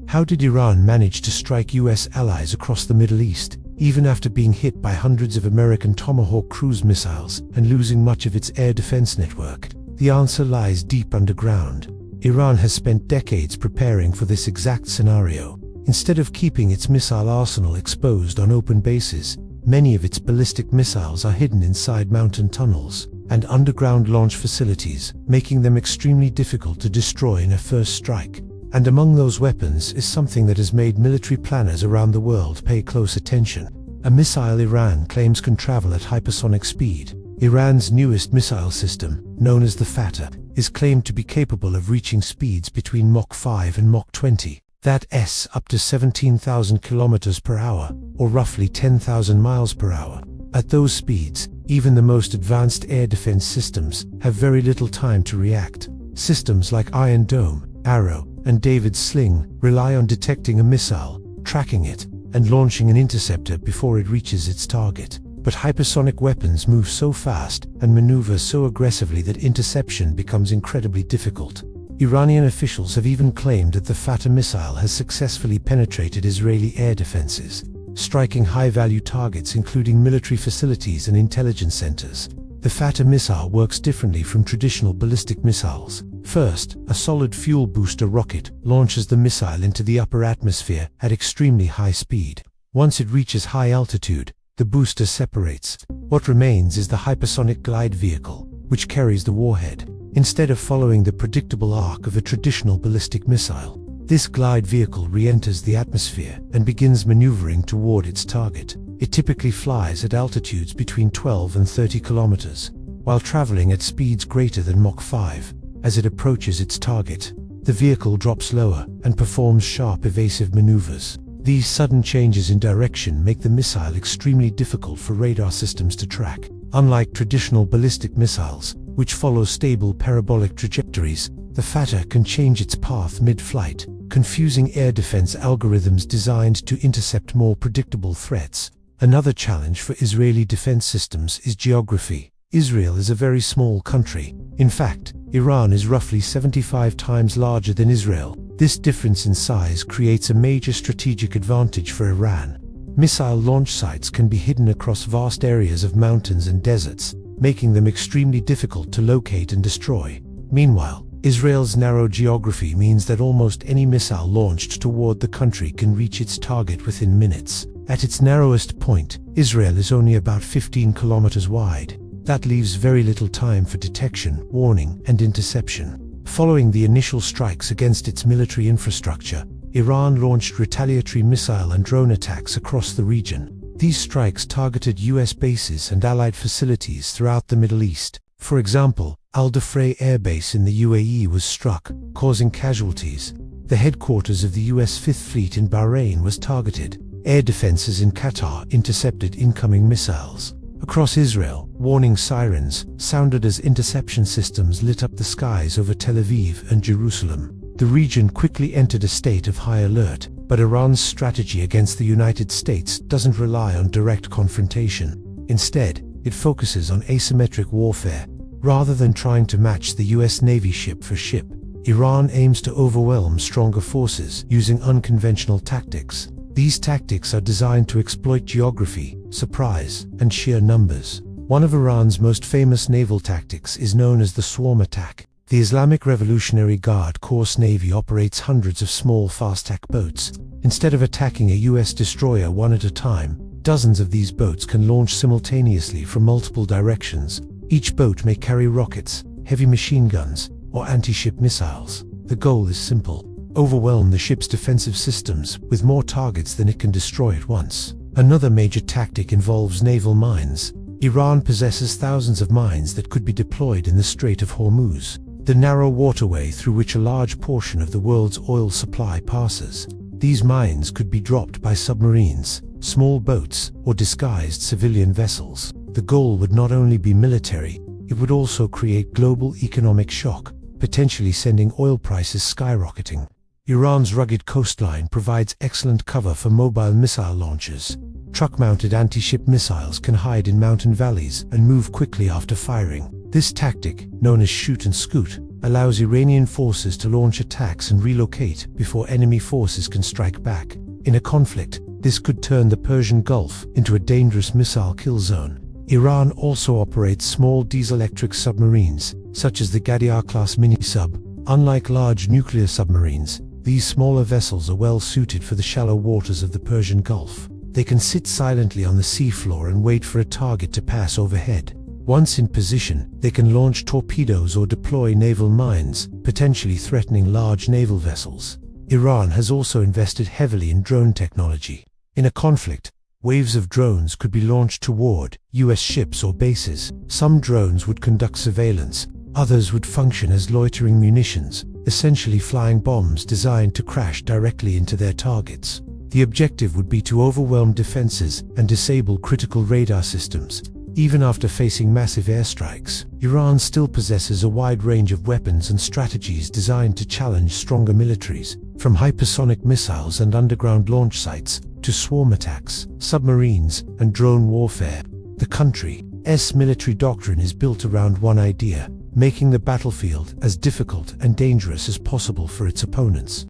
How did Iran manage to strike US allies across the Middle East, even after being hit by hundreds of American Tomahawk cruise missiles and losing much of its air defense network? The answer lies deep underground. Iran has spent decades preparing for this exact scenario. Instead of keeping its missile arsenal exposed on open bases, many of its ballistic missiles are hidden inside mountain tunnels and underground launch facilities, making them extremely difficult to destroy in a first strike. And among those weapons is something that has made military planners around the world pay close attention. A missile Iran claims can travel at hypersonic speed. Iran's newest missile system, known as the Fattah, is claimed to be capable of reaching speeds between Mach 5 and Mach 20. That's up to 17,000 kilometers per hour, or roughly 10,000 miles per hour. At those speeds, even the most advanced air defense systems have very little time to react. Systems like Iron Dome, Arrow, and David's Sling rely on detecting a missile, tracking it, and launching an interceptor before it reaches its target. But hypersonic weapons move so fast and maneuver so aggressively that interception becomes incredibly difficult. Iranian officials have even claimed that the Fattah missile has successfully penetrated Israeli air defenses, striking high-value targets including military facilities and intelligence centers. The Fattah missile works differently from traditional ballistic missiles. First, a solid fuel booster rocket launches the missile into the upper atmosphere at extremely high speed. Once it reaches high altitude, the booster separates. What remains is the hypersonic glide vehicle, which carries the warhead. Instead of following the predictable arc of a traditional ballistic missile, this glide vehicle re-enters the atmosphere and begins maneuvering toward its target. It typically flies at altitudes between 12 and 30 kilometers, while traveling at speeds greater than Mach 5. As it approaches its target, the vehicle drops lower and performs sharp evasive maneuvers. These sudden changes in direction make the missile extremely difficult for radar systems to track. Unlike traditional ballistic missiles, which follow stable parabolic trajectories, the Fattah can change its path mid-flight, confusing air defense algorithms designed to intercept more predictable threats. Another challenge for Israeli defense systems is geography. Israel is a very small country. In fact, Iran is roughly 75 times larger than Israel. This difference in size creates a major strategic advantage for Iran. Missile launch sites can be hidden across vast areas of mountains and deserts, making them extremely difficult to locate and destroy. Meanwhile, Israel's narrow geography means that almost any missile launched toward the country can reach its target within minutes. At its narrowest point, Israel is only about 15 kilometers wide. That leaves very little time for detection, warning, and interception. Following the initial strikes against its military infrastructure, Iran launched retaliatory missile and drone attacks across the region. These strikes targeted US bases and allied facilities throughout the Middle East. For example, Al Dhafra Air Base in the UAE was struck, causing casualties. The headquarters of the US Fifth Fleet in Bahrain was targeted. Air defenses in Qatar intercepted incoming missiles. Across Israel, warning sirens sounded as interception systems lit up the skies over Tel Aviv and Jerusalem. The region quickly entered a state of high alert, but Iran's strategy against the United States doesn't rely on direct confrontation. Instead, it focuses on asymmetric warfare. Rather than trying to match the US Navy ship for ship, Iran aims to overwhelm stronger forces using unconventional tactics. These tactics are designed to exploit geography, surprise, and sheer numbers. One of Iran's most famous naval tactics is known as the swarm attack. The Islamic Revolutionary Guard Corps Navy operates hundreds of small fast-attack boats. Instead of attacking a US destroyer one at a time, dozens of these boats can launch simultaneously from multiple directions. Each boat may carry rockets, heavy machine guns, or anti-ship missiles. The goal is simple: overwhelm the ship's defensive systems with more targets than it can destroy at once. Another major tactic involves naval mines. Iran possesses thousands of mines that could be deployed in the Strait of Hormuz, the narrow waterway through which a large portion of the world's oil supply passes. These mines could be dropped by submarines, small boats, or disguised civilian vessels. The goal would not only be military, it would also create global economic shock, potentially sending oil prices skyrocketing. Iran's rugged coastline provides excellent cover for mobile missile launchers. Truck-mounted anti-ship missiles can hide in mountain valleys and move quickly after firing. This tactic, known as shoot and scoot, allows Iranian forces to launch attacks and relocate before enemy forces can strike back. In a conflict, this could turn the Persian Gulf into a dangerous missile kill zone. Iran also operates small diesel-electric submarines, such as the Ghadir-class mini-sub. Unlike large nuclear submarines, these smaller vessels are well suited for the shallow waters of the Persian Gulf. They can sit silently on the seafloor and wait for a target to pass overhead. Once in position, they can launch torpedoes or deploy naval mines, potentially threatening large naval vessels. Iran has also invested heavily in drone technology. In a conflict, waves of drones could be launched toward US ships or bases. Some drones would conduct surveillance, others would function as loitering munitions, essentially flying bombs designed to crash directly into their targets. The objective would be to overwhelm defenses and disable critical radar systems. Even after facing massive airstrikes, Iran still possesses a wide range of weapons and strategies designed to challenge stronger militaries, from hypersonic missiles and underground launch sites to swarm attacks, submarines, and drone warfare. The country's military doctrine is built around one idea: making the battlefield as difficult and dangerous as possible for its opponents.